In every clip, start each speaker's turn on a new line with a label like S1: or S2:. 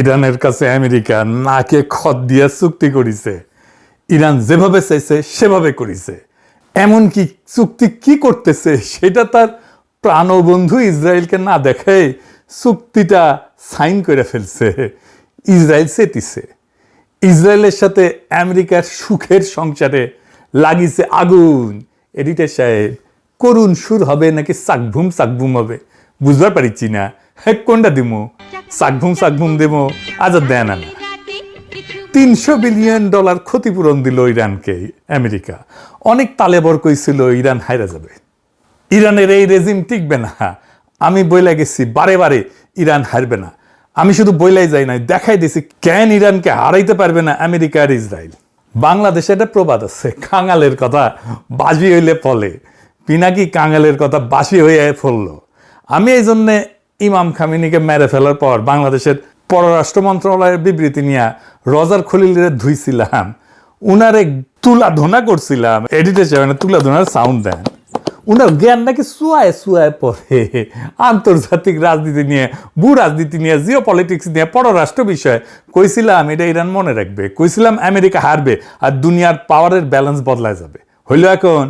S1: ইরানের কাছে আমেরিকা নাকে খত দিয়া চুক্তি করেছে। ইরান যেভাবে চাইছে সেভাবে করেছে। এমনকি চুক্তি কি করতেছে সেটা তার প্রাণবন্ধু ইসরায়েলকে না দেখে চুক্তিটা সাইন করে ফেলছে। ইসরায়েল চেতিছে। ইসরায়েলের সাথে আমেরিকার সুখের সংসারে লাগিছে আগুন। এডিটর সাহেব, করুণ সুর হবে নাকি চাকভুম হবে বুঝবার পারিছি না। কোনটা দিমো? চাকভুম দেবো? আজ দেন না। $300 বিলিয়ন ক্ষতিপূরণ দিল ইরানকে আমেরিকা। অনেক তালেবর কইছিল ইরান হাইরা যাবে, ইরানের এই রেজিম টিকবে না। আমি বইলা গেছি বারে বারে ইরান হারবে না। আমি শুধু বইলাই যাই নাই, দেখাই দিছি কেন ইরানকে হারাইতে পারবে না আমেরিকা আর ইসরায়েল। বাংলাদেশে একটা প্রবাদ আছে, কাঙালের কথা বাজি হইলে ফলে। পিনাকি কাঙালের কথা বাসি হয়ে ফললো। আমি এই জন্যে ইমাম খামেনিকে মেরে ফেলার পর বাংলাদেশের পররাষ্ট্র মন্ত্রণালয়ের বিবৃতি নিয়ে রজার খলিলের ধুইছিলাম, উনারে তুলাধনা করছিলাম। এডিটর সাহেব তুলাধনার সাউন্ড দেন। উনার জ্ঞান নাকি সুয়ায় পড়ে আন্তর্জাতিক রাজনীতি নিয়ে, ভূ রাজনীতি নিয়ে, জিও পলিটিক্স নিয়ে, পররাষ্ট্র বিষয়ে। কইছিলাম এটা ইরান মনে রাখবে, কইছিলাম আমেরিকা হারবে আর দুনিয়ার পাওয়ারের ব্যালেন্স বদলায় যাবে। হইল এখন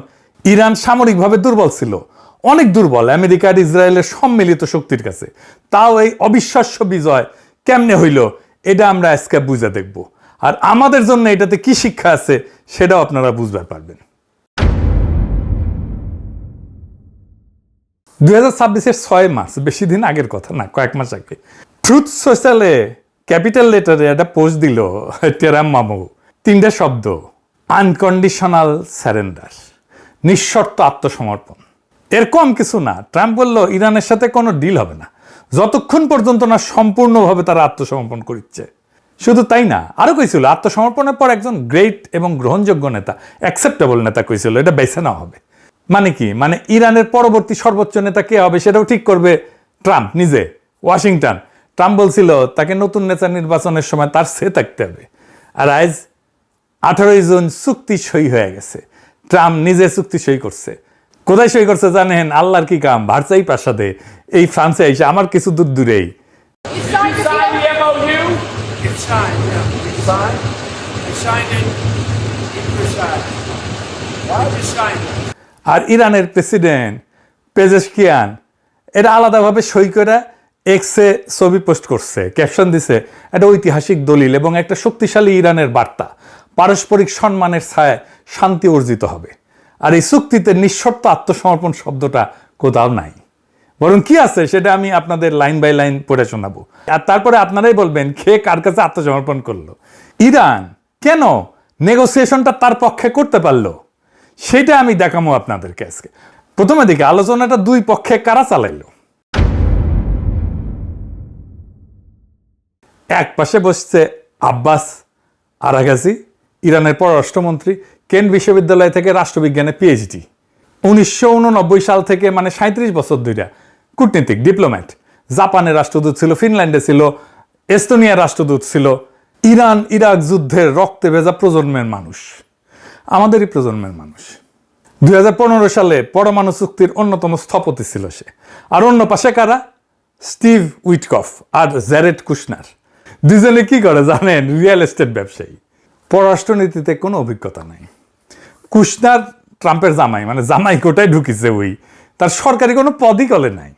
S1: ইরান সামরিকভাবে দুর্বল ছিল, অনেক দুর্বল আমেরিকা আর ইসরায়েলের সম্মিলিত শক্তির কাছে। তাও এই অবিশ্বাস্য বিজয় কেমনে হইল এটা আমরা আজকে বুঝে দেখব। আর আমাদের জন্য এটাতে কি শিক্ষা আছে সেটাও আপনারা বুঝতে পারবেন। 2026-এর 6 মার্চ, বেশি দিন আগের কথা না, কয়েক মাস আগে, ট্রুথ সোশ্যালে ক্যাপিটাল লেটারে একটা পোস্ট দিল টেরাম মামু। 3টা শব্দ, আনকন্ডিশনাল স্যারেন্ডার, নিঃশর্ত আত্মসমর্পণ। এর কম কিছু না। ট্রাম্প বলল ইরানের সাথে কোনো ডিল হবে না যতক্ষণ পর্যন্ত না সম্পূর্ণভাবে তারা আত্মসমর্পণ করছে। শুধু তাই না, আরো কইছিল আত্মসমর্পণের পর একজন গ্রেট এবং গ্রহণযোগ্য নেতা, অ্যাকসেপ্টেবল নেতা কইছিল, এটা বেছে নেওয়া হবে। মানে কি? মানে ইরানের পরবর্তী সর্বোচ্চ নেতা কে হবে সেটাও ঠিক করবে ট্রাম্প নিজে, ওয়াশিংটন। ট্রাম্প বলছিল তাকে নতুন নেতা নির্বাচনের সময় তার সে থাকতে হবে। আর আজ 18 জুন চুক্তি সই হয়ে গেছে। ট্রাম্প নিজে চুক্তি সই করছে। কোথায় সই করছে জানেন? আল্লাহর কি কাম, ভার্সাই প্রাসাদে, এই ফ্রান্সে এসে, আমার কিছু দূর দূরেই। আর ইরানের প্রেসিডেন্ট পেজেশকিয়ান এটা আলাদাভাবে সই করে এক্সে ছবি পোস্ট করছে, ক্যাপশন দিছে একটা ঐতিহাসিক দলিল এবং একটা শক্তিশালী ইরানের বার্তা, পারস্পরিক সম্মানের ছায়ায় শান্তি অর্জিত হবে। আর এই চুক্তিতে নিঃশর্ত আত্মসমর্পণ শব্দটা কোথাও নাই। বরং কি আছে সেটা আমি আপনাদের লাইন বাই লাইন পড়ে শোনাবো, আর তারপরে আপনারাই বলবেন কে কার কাছে আত্মসমর্পণ করলো। ইরান কেন নেগোসিয়েশনটা তার পক্ষে করতে পারলো সেটা আমি দেখাবো আপনাদেরকে আজকে। প্রথমে দিকে আলোচনাটা দুই পক্ষে কারা চালাইলো। এক পাশে বসছে আব্বাস আরাগাজি, ইরানের পররাষ্ট্রমন্ত্রী, কেন্ট বিশ্ববিদ্যালয় থেকে রাষ্ট্রবিজ্ঞানে পিএইচডি। 1989 সাল থেকে, মানে 37 বছর ধরে কূটনীতিক, ডিপ্লোম্যাট। জাপানের রাষ্ট্রদূত ছিল, ফিনল্যান্ডে ছিল, এস্তোনিয়ার রাষ্ট্রদূত ছিল। ইরান ইরাক যুদ্ধের রক্তে ভেজা প্রজন্মের মানুষ, আমাদেরই প্রজন্মের মানুষ। 2015 সালে পরমাণু চুক্তির অন্যতম স্থপতি ছিল সে। আর অন্য পাশে কারা? স্টিভ উইটকফ আর জ্যারেড কুশনার। দুজনে কি করে জানেন? রিয়েল এস্টেট ব্যবসায়ী, পররাষ্ট্রনীতিতে কোনো অভিজ্ঞতা নাই। কুশনার ট্রাম্পের জামাই, মানে জামাই কোটায় ঢুকিছে ওই, তার সরকারি কোনো পদই কলে নাই।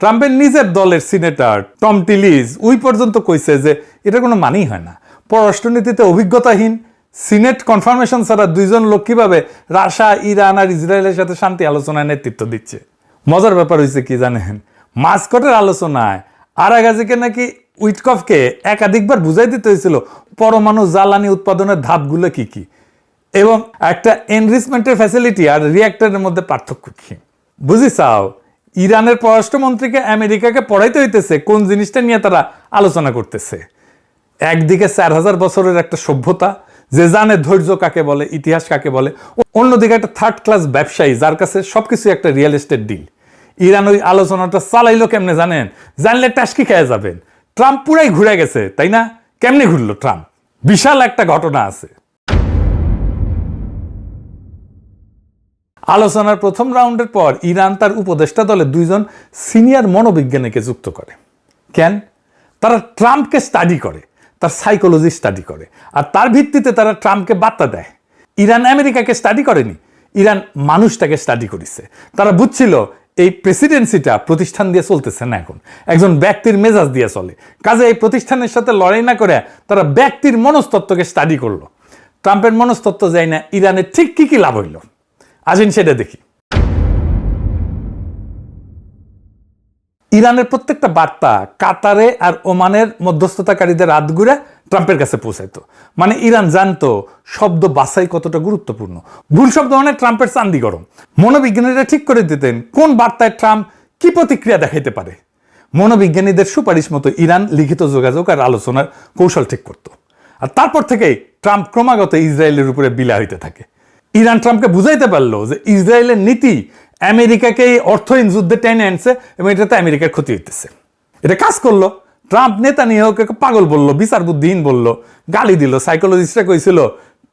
S1: ট্রাম্পের নিজের দলের সিনেটর টম টিলিজ ওই পর্যন্ত কইছে যে এটা কোনো মানেই হয় না। পররাষ্ট্রনীতিতে অভিজ্ঞতাহীন, সিনেট কনফার্মেশন ছাড়া দুইজন লোক কিভাবে রাশিয়া, ইরান আর ইসরায়েলের সাথে শান্তি আলোচনায় নেতৃত্ব দিচ্ছে। মজার ব্যাপার হয়েছে কি জানেন? মাস্কটের আলোচনায় আরাগাজিকে নাকি উইটকফকে একাধিকবার বুঝাই দিতে হয়েছিল পরমাণু জ্বালানি উৎপাদনের ধাপগুলো কি কি এবং একটা এনরিচমেন্টের ফ্যাসিলিটি আর রিঅ্যাক্টরের মধ্যে পার্থক্য কি। বুঝি চাও? ইরানের পররাষ্ট্রমন্ত্রীকে আমেরিকাকে পড়াইতে হইতেছে কোন জিনিসটা নিয়ে তারা আলোচনা করতেছে। একদিকে 4000 বছরের একটা সভ্যতা যে জানে ধৈর্য কাকে বলে, ইতিহাস কাকে বলে, অন্যদিকে একটা থার্ড ক্লাস ব্যবসায়ী যার কাছে সবকিছু একটা রিয়েল এস্টেট ডিল। ইরান ওই আলোচনাটা চালাইলো কেমনে জানেন? জানলে টাস্কি খেয়ে যাবেন। ট্রাম্প পুরাই ঘুরে গেছে, তাই না? কেমনে ঘুরলো ট্রাম্প? বিশাল একটা ঘটনা আছে। আলোচনার প্রথম রাউন্ডের পর ইরান তার উপদেষ্টা দলে 2 জন সিনিয়র মনোবিজ্ঞানীকে যুক্ত করে। কেন? তারা ট্রাম্পকে স্টাডি করে, তার সাইকোলজি স্টাডি করে, আর তার ভিত্তিতে তারা ট্রাম্পকে বার্তা দেয়। ইরান আমেরিকাকে স্টাডি করেনি, ইরান মানুষটাকে স্টাডি করেছে। তারা বুঝছিল এই প্রেসিডেন্সিটা প্রতিষ্ঠান দিয়ে চলতেছে না, এখন একজন ব্যক্তির মেজাজ দিয়ে চলে। কাজে এই প্রতিষ্ঠানের সাথে লড়াই না করে তারা ব্যক্তির মনস্তত্ত্বকে স্টাডি করলো। ট্রাম্পের মনস্তত্ত্ব যায় না, ইরানের ঠিক কি কি লাভ হইল আসেন সেটা দেখি। ইরানের প্রত্যেকটা বার্তা কাতারে আর ওমানের মধ্যস্থতাকারীদের হাত ঘুরে ট্রাম্পের কাছে পৌঁছাইতো। মানে ইরান জানতো শব্দ বাছাই কতটা গুরুত্বপূর্ণ। ভুল শব্দ মানে ট্রাম্পের চান্দি গরম। মনোবিজ্ঞানীরা ঠিক করে দিতেন কোন বার্তায় ট্রাম্প কি প্রতিক্রিয়া দেখাইতে পারে। মনোবিজ্ঞানীদের সুপারিশ মতো ইরান লিখিত যোগাযোগ আর আলোচনার কৌশল ঠিক করত। আর তারপর থেকেই ট্রাম্প ক্রমাগত ইসরায়েলের উপরে বিলা হইতে থাকে। ইরান ট্রাম্পকে বুঝাইতে পারলো যে ইসরায়েলের নীতি আমেরিকাকে এই অর্থহীন যুদ্ধে টেনে আনছে এবং এটাতে আমেরিকার ক্ষতি হইতেছে। এটা কাজ করলো। ট্রাম্প নেতানিয়াহুকে পাগল বলল, বিচার বুদ্ধিহীন বলল, গালি দিল। সাইকোলজিস্টরা কইছিল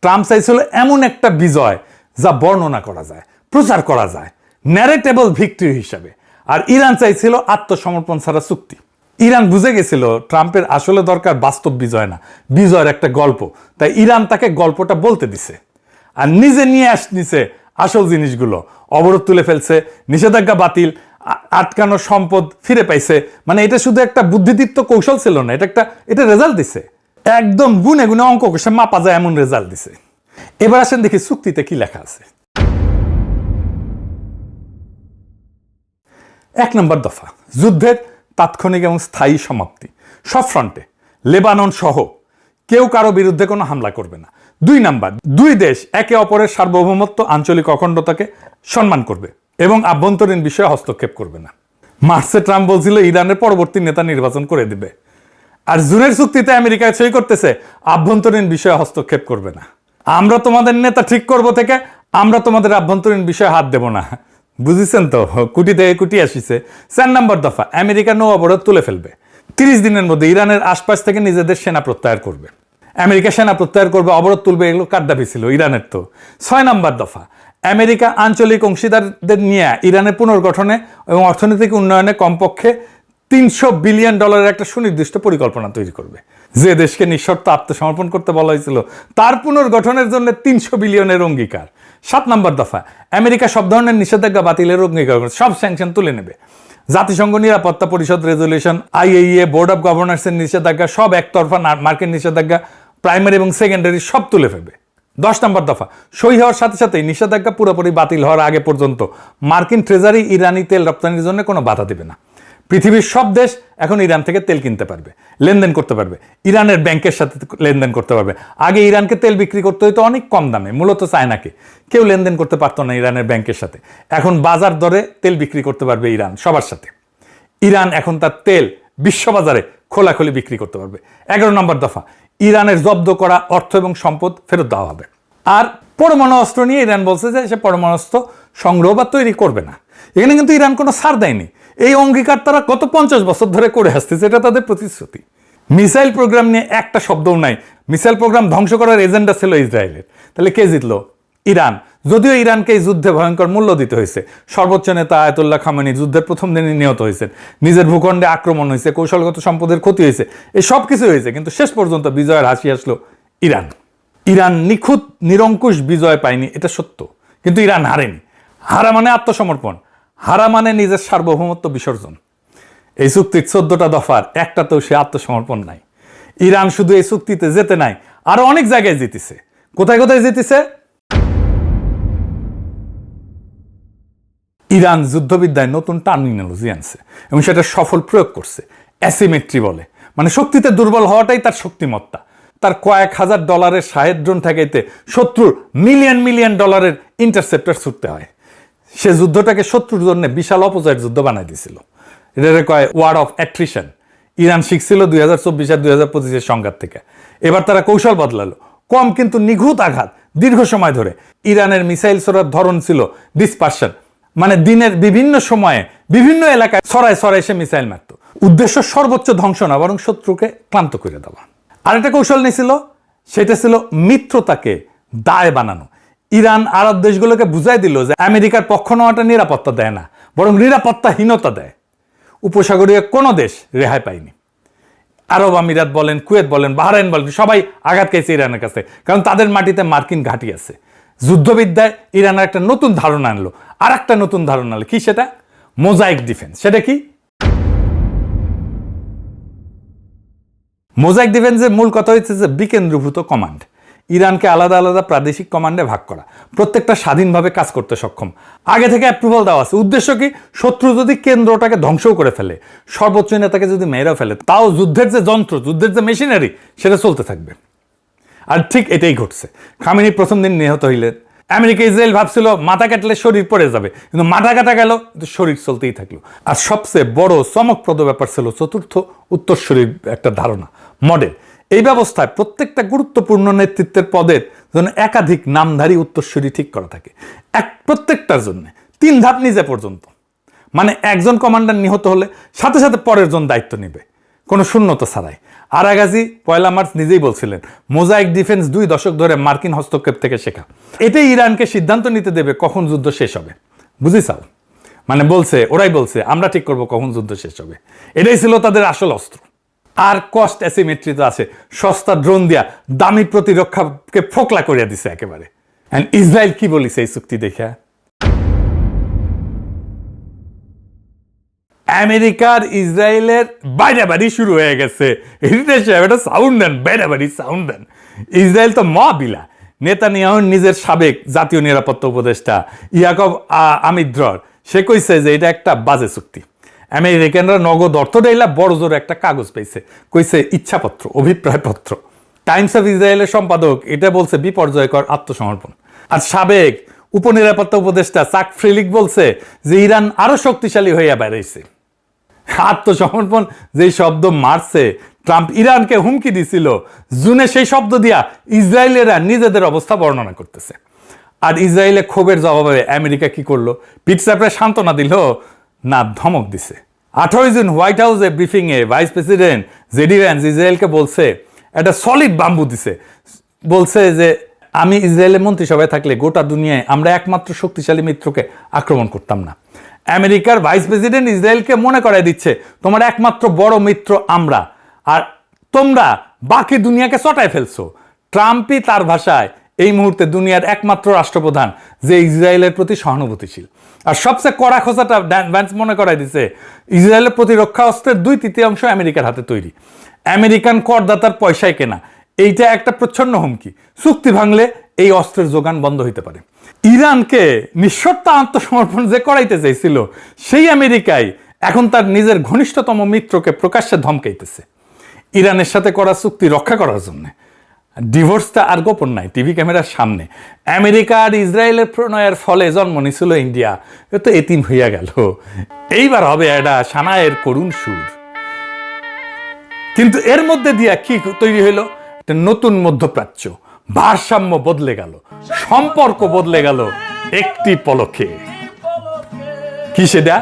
S1: ট্রাম্প চাইছিল এমন একটা বিজয় যা বর্ণনা করা যায়, প্রচার করা যায়, ন্যারেটেবল ভিক্টরি হিসাবে। আর ইরান চাইছিল আত্মসমর্পণ ছাড়া চুক্তি। ইরান বুঝে গেছিল ট্রাম্পের আসলে দরকার বাস্তব বিজয় না, বিজয়ের একটা গল্প। তাই ইরান তাকে গল্পটা বলতে দিছে আর নিজে নিয়ে আসছে আসল জিনিসগুলো। অবরোধ তুলে ফেলছে, নিষেধাজ্ঞা বাতিল, আটকানো সম্পদ ফিরে পাইছে। মানে এটা শুধু একটা বুদ্ধিদীপ্ত কৌশল ছিল না, এটা রেজাল্ট দিছে। একদম গুনে গুনে অঙ্ক কষে মাপা যায় এমন রেজাল্ট দিছে। এবার আসেন দেখি চুক্তিতে কি লেখা আছে। 1 নম্বর দফা, যুদ্ধের তাৎক্ষণিক এবং স্থায়ী সমাপ্তি সব ফ্রন্টে, লেবানন সহ কেউ কারো বিরুদ্ধে কোনো হামলা করবে না। 2 নাম্বার, দুই দেশ একে অপরের সার্বভৌমত্ব, আঞ্চলিক অখণ্ডতাকে সম্মান করবে এবং আভ্যন্তরীণ বিষয়ে হস্তক্ষেপ করবে না। মার্চে ট্রাম্প বলছিল ইরানের পরবর্তী নেতা নির্বাচন করে দিবে, আর জুনের চুক্তিতে আমেরিকায় সই করতেছে আভ্যন্তরীণ বিষয়ে হস্তক্ষেপ করবে না। আমরা তোমাদের নেতা ঠিক করব থেকে আমরা তোমাদের আভ্যন্তরীণ বিষয়ে হাত দেব না। বুঝেছেন তো, কুটি থেকে কুটি আসিছে। 4 নম্বর দফা, আমেরিকা নৌ অবরোধ তুলে ফেলবে। 30 দিনের মধ্যে ইরানের আশপাশ থেকে নিজেদের সেনা প্রত্যাহার করবে। আমেরিকা সেনা প্রত্যাহার করবে, অবরোধ তুলবে, এগুলো কার দাবি ছিল? ইরানের তো। 6 নম্বর দফা, আমেরিকা আঞ্চলিক অংশীদারদের নিয়ে ইরানের পুনর্গঠনে এবং অর্থনৈতিক উন্নয়নে কমপক্ষে $300 বিলিয়ন একটা সুনির্দিষ্ট পরিকল্পনা তৈরি করবে। যে দেশকে নিঃশর্ত আত্মসমর্পণ করতে বলা হয়েছিল তার পুনর্গঠনের জন্য 300 বিলিয়নের অঙ্গীকার। 7 নম্বর দফা, আমেরিকা সব ধরনের নিষেধাজ্ঞা বাতিলের অঙ্গীকার করবে, সব স্যাংশন তুলে নেবে। জাতিসংঘ নিরাপত্তা পরিষদ রেজলিউশন, IAEA, বোর্ড অফ গভর্নর্সের নিষেধাজ্ঞা, সব একতরফা মার্কিন নিষেধাজ্ঞা, প্রাইমারি এবং সেকেন্ডারি সব তুলে ফেলবে। 10 নম্বর দফা, সই হওয়ার সাথে সাথেই নিষেধাজ্ঞা পুরোপুরি বাতিল হওয়ার আগে পর্যন্ত মার্কিন ট্রেজারি ইরানি তেল রপ্তানির জন্য কোনো বাধা দেবে না। পৃথিবীর সব দেশ এখন ইরান থেকে তেল কিনতে পারবে, লেনদেন করতে পারবে, ইরানের ব্যাংকের সাথে লেনদেন করতে পারবে। আগে ইরানকে তেল বিক্রি করতে হইতো অনেক কম দামে, মূলত চায়নাকে, কেউ লেনদেন করতে পারতো না ইরানের ব্যাংকের সাথে। এখন বাজার দরে তেল বিক্রি করতে পারবে ইরান সবার সাথে। ইরান এখন তার তেল বিশ্ববাজারে খোলাখুলি বিক্রি করতে পারবে। 11 নম্বর দফা, ইরানের জব্দ করা অর্থ এবং সম্পদ ফেরত দেওয়া হবে। আর পরমাণু অস্ত্র নিয়ে ইরান বলছে যে সে পরমাণু অস্ত্র সংগ্রহ বা তৈরি করবে না। এখানে কিন্তু ইরান কোনো ছাড় দেয়নি। এই অঙ্গীকার তারা গত 50 বছর ধরে করে আসতেছে, এটা তাদের প্রতিশ্রুতি। মিসাইল প্রোগ্রাম নিয়ে একটা শব্দও নাই। মিসাইল প্রোগ্রাম ধ্বংস করার এজেন্ডা ছিল ইসরায়েলের। তাহলে কে জিতলো? ইরান। যদিও ইরানকে এই যুদ্ধে ভয়ঙ্কর মূল্য দিতে হয়েছে। সর্বোচ্চ নেতা আয়াতুল্লাহ খামেনি যুদ্ধের প্রথম দিনে নিহত হয়েছেন, নিজের ভূখণ্ডে আক্রমণ হয়েছে, কৌশলগত সম্পদের ক্ষতি হয়েছে, এই সব কিছু হয়েছে, কিন্তু শেষ পর্যন্ত বিজয়ের হাসি আসলো ইরান। ইরান নিখুঁত নিরঙ্কুশ বিজয় পায়নি, এটা সত্য, কিন্তু ইরান হারেনি। হারা মানে আত্মসমর্পণ, হারা মানে নিজের সার্বভৌমত্ব বিসর্জন। এই চুক্তির 14টা দফার একটাতেও সে আত্মসমর্পণ নাই। ইরান শুধু এই চুক্তিতে যেতে নাই, আরো অনেক জায়গায় জিতেছে। কোথায় কোথায় জিতেছে? ইরান যুদ্ধবিদ্যায় নতুন টার্মিনোলজি আনছে এবং সেটা সফল প্রয়োগ করছে। অ্যাসিমেট্রি বলে, মানে শক্তিতে দুর্বল হওয়াটাই তার শক্তিমত্তা। তার কয়েক হাজার ডলারের শাহেদ ড্রোন ঠেকাইতে শত্রুর মিলিয়ন মিলিয়ন ডলারের ইন্টারসেপ্টর ছুটতে হয়। সে যুদ্ধটাকে শত্রুর জন্য বিশাল অপজয়ের যুদ্ধ বানাই দিয়েছিল। এটাকে কয় ওয়ার অফ অ্যাট্রিশন। ইরান শিখছিল 2024 আর 2025 সংঘাত থেকে। এবার তারা কৌশল বদলালো, কম কিন্তু নিখুঁত আঘাত দীর্ঘ সময় ধরে। ইরানের মিসাইল ছোড়ার ধরন ছিল ডিসপারশন, মানে দিনের বিভিন্ন সময়ে বিভিন্ন এলাকায় ছড়ায় ছড়ায় সে মিসাইল মারত। উদ্দেশ্য সর্বোচ্চ ধ্বংস না, বরং শত্রুকে ক্লান্ত করে দেওয়া। আরেকটা কৌশল নিয়েছিল, সেটা ছিল মিত্রতাকে দায় বানানো। ইরান আরব দেশগুলোকে বুঝাই দিল যে আমেরিকার পক্ষ নেওয়াটা নিরাপত্তা দেয় না, বরং নিরাপত্তাহীনতা দেয়। উপসাগরীয় কোনো দেশ রেহাই পায়নি। আরব আমিরাত বলেন, কুয়েত বলেন, বাহরাইন বলেন, সবাই আঘাত খাইছে ইরানের কাছে, কারণ তাদের মাটিতে মার্কিন ঘাঁটি আছে। যুদ্ধবিদ্যায় ইরানের একটা নতুন ধারণা আনলো, আর একটা নতুন ধারণা আনলো, কি সেটা? Mosaic defence. সেটা কি? মোজাইক ডিফেন্সের মূল কথা হচ্ছে যে বিকেন্দ্রীভূত কমান্ড, ইরানকে আলাদা আলাদা প্রাদেশিক কমান্ডে ভাগ করা, প্রত্যেকটা স্বাধীনভাবে কাজ করতে সক্ষম, আগে থেকে অ্যাপ্রুভাল দেওয়া আছে। উদ্দেশ্য কি? শত্রু যদি কেন্দ্রটাকে ধ্বংসও করে ফেলে, সর্বোচ্চ নেতাকে যদি মেয়েরা ফেলে, তাও যুদ্ধের যে যন্ত্র, যুদ্ধের যে মেশিনারি, সেটা চলতে থাকবে। আর ঠিক এটাই ঘটছে। খামেনি প্রথম দিন নিহত হইলেন। আমেরিকা ইসরায়েল ভাবছিল মাথা কাটলে শরীর পড়ে যাবে, কিন্তু মাথা কাটা গেল, কিন্তু শরীর চলতেই থাকলো। আর সবচেয়ে বড় চমকপ্রদ ব্যাপার ছিল চতুর্থ উত্তরসূরির একটা ধারণা, মডেল। এই ব্যবস্থায় প্রত্যেকটা গুরুত্বপূর্ণ নেতৃত্বের পদের জন্য একাধিক নামধারী উত্তরসূরি ঠিক করা থাকে, প্রত্যেকটার জন্য 3 ধাপ নিজে পর্যন্ত। মানে একজন কমান্ডার নিহত হলে সাথে সাথে পরের জন দায়িত্ব নেবে, কোনো শূন্যতা ছাড়াই। আরাগাজি 1 মার্চ নিজেই বলছিলেন, মোজাইক ডিফেন্স 2 দশক ধরে মার্কিন হস্তক্ষেপ থেকে শেখা। এটাই ইরানকে সিদ্ধান্ত নিতে দেবে কখন যুদ্ধ শেষ হবে। বুঝিসাও? মানে বলছে, ওরাই বলছে আমরা ঠিক করবো কখন যুদ্ধ শেষ হবে। এটাই ছিল তাদের আসল অস্ত্র। আর কস্ট অ্যাসিমেট্রি তো আছে, সস্তা ড্রোন দিয়া দামি প্রতিরক্ষাকে ফোকলা করিয়া দিছে একেবারে। ইসরায়েল কি বলিছে এই চুক্তি দেখা? আমেরিকার ইসরায়েলের বাইরাবাড়ি শুরু হয়ে গেছে। এটা সাউন্ড দেন, বাইরাবাড়ি সাউন্ড দেন। ইসরায়েল তো মহাবিলা। নেতানিয়াহু নিজের সাবেক জাতীয় নিরাপত্তা উপদেষ্টা ইয়াকব আমিদ্রর, সে কইছে যে এটা একটা বাজে চুক্তি। আমেরিকানরা নগদ অর্থ দেইলা বড় জোর একটা কাগজ পাইছে, কইছে ইচ্ছাপত্র, অভিপ্রায়পত্র। টাইমস অফ ইসরায়েলের সম্পাদক এটা বলছে বিপর্যয়কর আত্মসমর্পণ। আর সাবেক উপনিরাপত্তা উপদেষ্টা চাক ফ্রিলিক বলছে যে ইরান আরো শক্তিশালী হইয়া বেড়াইছে। আত্মসমর্পণ যেই শব্দ মারছে, ট্রাম্প ইরানকে হুমকি দিছিল জুনে, সেই শব্দ দিয়া ইসরায়েলেরা নিজেদের অবস্থা বর্ণনা করতেছে। আর ইসরায়েলে ক্ষোভের জবাবে আমেরিকা কি করলো? পিঠ চাপড়ে সান্ত্বনা দিল না ধমক দিছে। 18 জুন হোয়াইট হাউসে ব্রিফিং এ ভাইস প্রেসিডেন্ট জেডি ভ্যান্স ইসরায়েলকে বলছে, একটা সলিড বাম্বু দিছে, বলছে যে আমি ইসরায়েলের মন্ত্রিসভায় থাকলে গোটা দুনিয়ায় আমরা একমাত্র শক্তিশালী মিত্রকে আক্রমণ করতাম না। আমেরিকার ভাইস প্রেসিডেন্ট ইসরায়েলকে মনে করায় দিচ্ছে তোমার একমাত্র বড় মিত্র আমরা, আর তোমরা বাকি দুনিয়াকে চটায় ফেলছো। ট্রাম্পই তার ভাষায় এই মুহূর্তে দুনিয়ার একমাত্র রাষ্ট্রপ্রধান যে ইসরায়েলের প্রতি সহানুভূতিশীল। আর সবচেয়ে কড়া খোঁচাটা ভ্যান্স মনে করায় দিচ্ছে, ইসরায়েলের প্রতিরক্ষা অস্ত্রের 2/3 আমেরিকার হাতে তৈরি, আমেরিকান করদাতার পয়সায় কেনা। এইটা একটা প্রচ্ছন্ন হুমকি। চুক্তি ভাঙলে এই অস্ত্রের যোগান বন্ধ হইতে পারে। ইরানকে নিঃশর্ত আত্মসমর্পণ যে করাইতে চাইছিল, সেই আমেরিকায় এখন তার নিজের ঘনিষ্ঠতম মিত্রকে প্রকাশ্যে ধমকাইতেছে ইরানের সাথে করা চুক্তি রক্ষা করার জন্য। ডিভোর্সটা আর গোপন নাই, টিভি ক্যামেরার সামনে। আমেরিকা আর ইসরায়েলের প্রণয়ের ফলে জন্ম নিছিল ইন্ডিয়া, এ তো এতিম হইয়া গেল। এইবার হবে এটা সানায়ের করুণ সুর। কিন্তু এর মধ্যে দিয়া কি তৈরি হইল? একটা নতুন মধ্যপ্রাচ্য। ভারসাম্য বদলে গেল, সম্পর্ক বদলে গেল একটি পলকে। কি সেটা?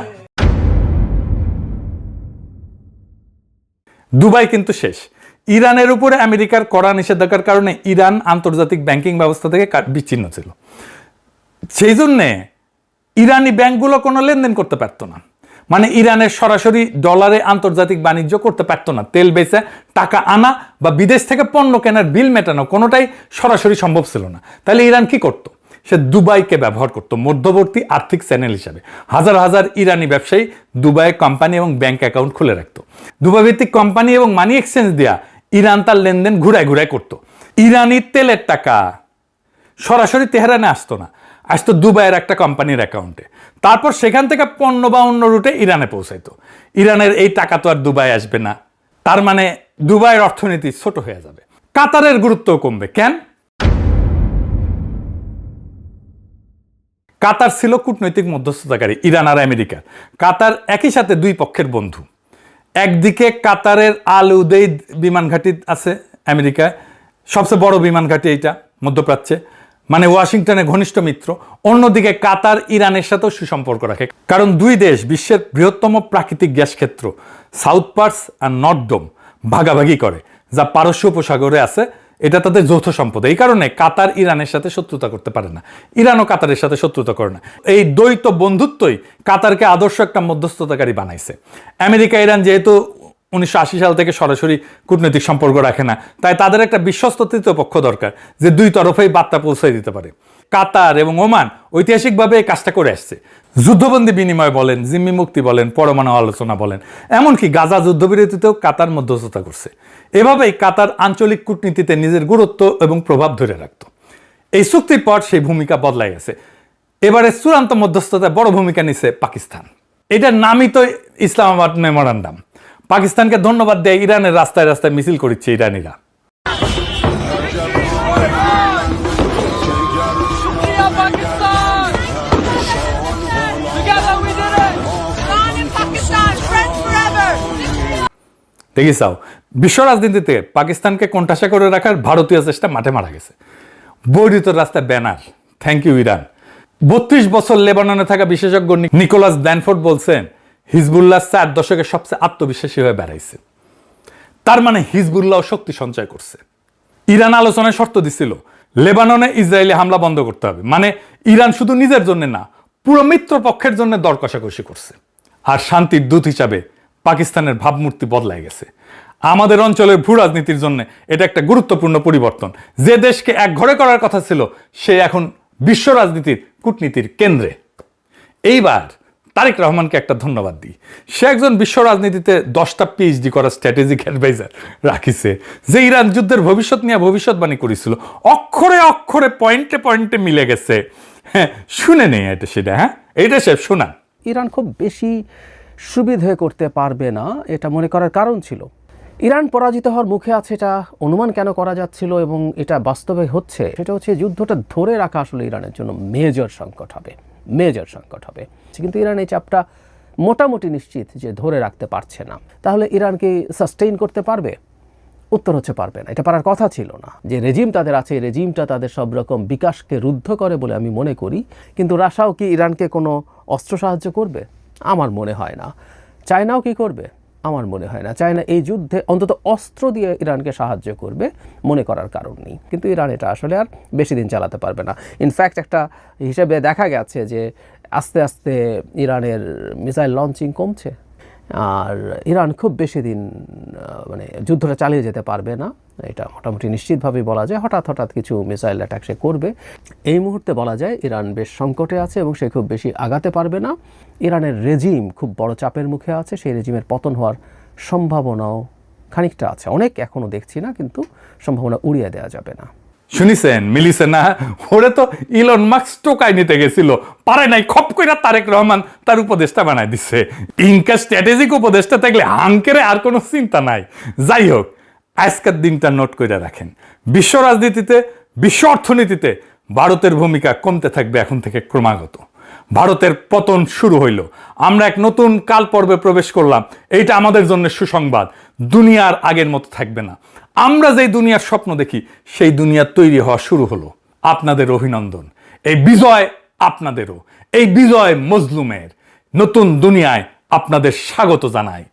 S1: দুবাই কিন্তু শেষ। ইরানের উপরে আমেরিকার কড়া নিষেধাজ্ঞার কারণে ইরান আন্তর্জাতিক ব্যাংকিং ব্যবস্থা থেকে বিচ্ছিন্ন ছিল। সেই জন্যে ইরানি ব্যাংকগুলো কোনো লেনদেন করতে পারতো না। মানে ইরানের সরাসরি ডলারে আন্তর্জাতিক বাণিজ্য করতে পারতো না। তেল বেচে টাকা আনা বা বিদেশ থেকে পণ্য কেনার বিল মেটানো কোনোটাই সরাসরি সম্ভব ছিল না। তাহলে ইরান কি করত? সে দুবাইকে ব্যবহার করত মধ্যবর্তী আর্থিক চ্যানেল হিসাবে। হাজার হাজার ইরানি ব্যবসায়ী দুবাইয়ে কোম্পানি এবং ব্যাংক অ্যাকাউন্ট খুলে রাখত। দুবাই ভিত্তিক কোম্পানি এবং মানি এক্সচেঞ্জ দেয়া ইরান তার লেনদেন ঘুরায় ঘুরায় করত। ইরানি তেলের টাকা সরাসরি তেহরানে আসতো না, আসতো দুবাইয়ের একটা কোম্পানির অ্যাকাউন্টে। তারপর সেখান থেকে পণ্য বা অন্য রুটে ইরানে পৌঁছাইতো। ইরানের এই টাকা তো আর দুবাই আসবে না, তার মানে দুবাইয়ের অর্থনীতি ছোট হয়ে যাবে। কাতারের গুরুত্ব কমবে। কেন? কাতার ছিল কূটনৈতিক মধ্যস্থতাকারী ইরান আর আমেরিকার। কাতার একই সাথে দুই পক্ষের বন্ধু। একদিকে কাতারের আল উদেইদ বিমান ঘাঁটি আছে আমেরিকায়, সবচেয়ে বড় বিমান ঘাঁটি এইটা মধ্যপ্রাচ্যে, মানে ওয়াশিংটনের ঘনিষ্ঠ মিত্র। অন্যদিকে কাতার ইরানের সাথেও সুসম্পর্ক রাখে, কারণ দুই দেশ বিশ্বের বৃহত্তম প্রাকৃতিক গ্যাস ক্ষেত্র সাউথ পার্স আর নর্থ ডোম ভাগাভাগি করে, যা পারস্য উপসাগরে আছে। এটা তাদের যৌথ সম্পদ। এই কারণে কাতার ইরানের সাথে শত্রুতা করতে পারে না, ইরানও কাতারের সাথে শত্রুতা করে না। এই দ্বৈত বন্ধুত্বই কাতারকে আদর্শ একটা মধ্যস্থতাকারী বানাইছে। আমেরিকা ইরান যেহেতু 1980 সাল থেকে সরাসরি কূটনৈতিক সম্পর্ক রাখে না, তাই তাদের একটা বিশ্বস্ত তৃতীয় পক্ষ দরকার যে দুই তরফেই বার্তা পৌঁছে দিতে পারে। কাতার এবং ওমান ঐতিহাসিকভাবে এই কাজটা করে আসছে। যুদ্ধবন্দী বিনিময় বলেন, জিম্মি মুক্তি বলেন, পরমাণু আলোচনা বলেন, এমনকি গাজা যুদ্ধবিরতিতেও কাতার মধ্যস্থতা করছে। এভাবেই কাতার আঞ্চলিক কূটনীতিতে নিজের গুরুত্ব এবং প্রভাব ধরে রাখত। এই চুক্তির পর সেই ভূমিকা বদলাই গেছে। এবারে চূড়ান্ত মধ্যস্থতায় বড় ভূমিকা নিছে পাকিস্তান। এটার নামই তো ইসলামাবাদ মেমোরান্ডাম। পাকিস্তানকে ধন্যবাদ দেয় ইরানের রাস্তায় রাস্তায় মিছিল করছে ইরানিরা। দেখিসাও, বিশ্ব রাজনীতিতে পাকিস্তানকে কোণঠাসা করে রাখার ভারতীয় চেষ্টা মাঠে মারা গেছে। বৈরিত রাস্তায় ব্যানার, থ্যাংক ইউ ইরান। 32 বছর লেবাননে থাকা বিশেষজ্ঞ নিকোলাস ড্যানফোর্ড বলছেন, হিজবুল্লাহ 4 দশকের সবচেয়ে আত্মবিশ্বাসী হয়ে বেড়াইছে। তার মানে হিজবুল্লাহ শক্তি সঞ্চয় করছে। ইরান আলোচনায় শর্ত দিছিল, লেবাননে ইসরায়েলি হামলা বন্ধ করতে হবে। মানে ইরান শুধু নিজের জন্য না, পুরো মিত্র পক্ষের জন্য দর কষাকষি করছে। আর শান্তির দূত হিসাবে পাকিস্তানের ভাবমূর্তি বদলাই গেছে। আমাদের অঞ্চলের ভূ রাজনীতির জন্য এটা একটা গুরুত্বপূর্ণ পরিবর্তন। যে দেশকে এক ঘরে করার কথা ছিল, সে এখন বিশ্ব রাজনীতির কূটনীতির কেন্দ্রে। এইবার তারেক রহমানকে একটা ধন্যবাদ দিই। সে একজন বিশ্ব রাজনীতিতে 10টা পিএইচডি করা স্ট্র্যাটেজিক অ্যাডভাইজার রাখিছে, যে ইরান যুদ্ধের ভবিষ্যৎ নিয়ে ভবিষ্যৎবাণী করেছিল। অক্ষরে অক্ষরে পয়েন্টে পয়েন্টে মিলে গেছে। হ্যাঁ, শুনে নেই এটা সেটা। হ্যাঁ, এইটা সে শোনান।
S2: ইরান খুব বেশি সুবিধে করতে পারবে না, এটা মনে করার কারণ ছিল। ইরান পরাজিত হওয়ার মুখে আছে, এটা অনুমান কেন করা যাচ্ছিল এবং এটা বাস্তবে হচ্ছে, সেটা হচ্ছে যুদ্ধটা ধরে রাখা আসলে ইরানের জন্য মেজর সংকট হবে। কিন্তু ইরান এই চাপটা মোটামুটি নিশ্চিত যে ধরে রাখতে পারছে না। তাহলে ইরান কি সাস্টেইন করতে পারবে? উত্তর হচ্ছে পারবে না। এটা পারার কথা ছিল না। যে রেজিম তাদের আছে, এই রেজিমটা তাদের সব রকম বিকাশকে রুদ্ধ করে বলে আমি মনে করি। কিন্তু রাশিয়াও কি ইরানকে কোনো অস্ত্র সাহায্য করবে? আমার মনে হয় না। চায়নাও কি করবে? আমার মনে হয় না। চায়না এই যুদ্ধে অন্তত অস্ত্র দিয়ে ইরানকে সাহায্য করবে মনে করার কারণ নেই। কিন্তু ইরান এটা আসলে আর বেশি দিন চালাতে পারবে না। ইনফ্যাক্ট একটা হিসেবে দেখা গেছে যে আস্তে আস্তে ইরানের মিসাইল লঞ্চিং কমছে, আর ইরান খুব বেশি দিন মানে যুদ্ধটা চালিয়ে যেতে পারবে না। এটা মোটামুটি নিশ্চিতভাবেই বলা যায়। হঠাৎ হঠাৎ কিছু মিসাইল অ্যাটাক সে করবে। এই মুহূর্তে বলা যায় ইরান বেশ সংকটে আছে এবং সে খুব বেশি আগাতে পারবে না। ইরানের রেজিম খুব বড় চাপের মুখে আছে। সেই রেজিমের পতন হওয়ার সম্ভাবনাও খানিকটা আছে, অনেক এখনও দেখছি না, কিন্তু সম্ভাবনা উড়িয়ে দেওয়া যাবে না।
S1: শুনিছেন, মিলিছে না? ওরে তো ইলন মাস্ক টোকাই নিতে গেছিল, পারে নাই, খপ কইরা তারেক রহমান তার উপদেষ্টা বানায় দিচ্ছে। ইনকা স্ট্র্যাটেজিক উপদেষ্টা থাকলে হাঙ্কেরে আর কোনো চিন্তা নাই। যাই হোক, আজকের দিনটা নোট করে রাখেন। বিশ্ব রাজনীতিতে, বিশ্ব অর্থনীতিতে ভারতের ভূমিকা কমতে থাকবে এখন থেকে ক্রমাগত। ভারতের পতন শুরু হইল, আমরা এক নতুন কাল পর্বে প্রবেশ করলাম। এইটা আমাদের জন্য সুসংবাদ। দুনিয়ার আগের মতো থাকবে না। আমরা যেই দুনিয়ার স্বপ্ন দেখি, সেই দুনিয়া তৈরি হওয়া শুরু হলো। আপনাদের অভিনন্দন। এই বিজয় আপনাদেরও। এই বিজয় মজলুমের। নতুন দুনিয়ায় আপনাদের স্বাগত জানাই।